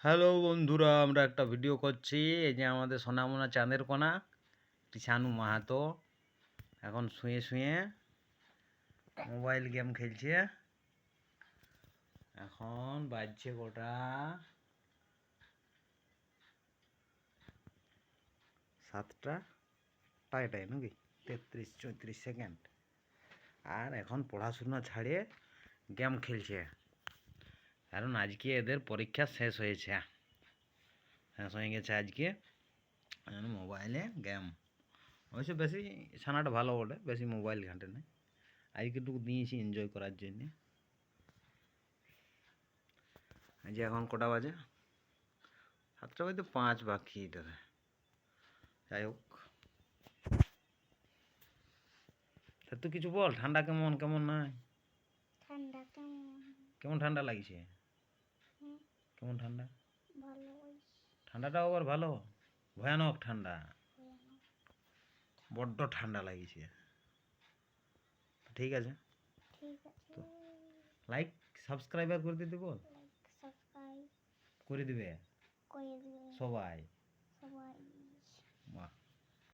Hello বন্ধুরা, আমরা একটা ভিডিও করছি। এই যে আমাদের সোনামোনা চাঁদের কোনা শানু মাহাতো এখন শুয়ে শুয়ে মোবাইল গেম খেলছে। এখন বাজছে গোটা 7টা টাইটাই নাকি 33-34 সেকেন্ড। আর এখন পড়াশোনা ছাড়িয়ে গেম খেলছে, কারণ আজকে এদের পরীক্ষা শেষ হয়েছে, শেষ হয়ে গেছে আজকে। মোবাইলে গেম অবশ্য বেশি ছানাটা ভালো বটে, বেশি মোবাইল ঘাঁটে না। আজকে একটু দিয়েছি এনজয় করার জন্যে। যে এখন কটা বাজে? 7টা বাজতে 5 বাকি এটাতে। যাই হোক, তা তুই কিছু বল, ঠান্ডা কেমন কেমন নাই? ঠান্ডা কেমন? কেমন ঠান্ডা লাগছে? কেমন ঠান্ডা? ভালো। ঠান্ডাটাও আবার ভালো, ভয়ানক ঠান্ডা, বড্ড ঠান্ডা লাগছে। ঠিক আছে, ঠিক আছে। তো লাইক সাবস্ক্রাইবার করে দিতে বল, লাইক সাবস্ক্রাইব করে দিবে করে দিবেন সবাই।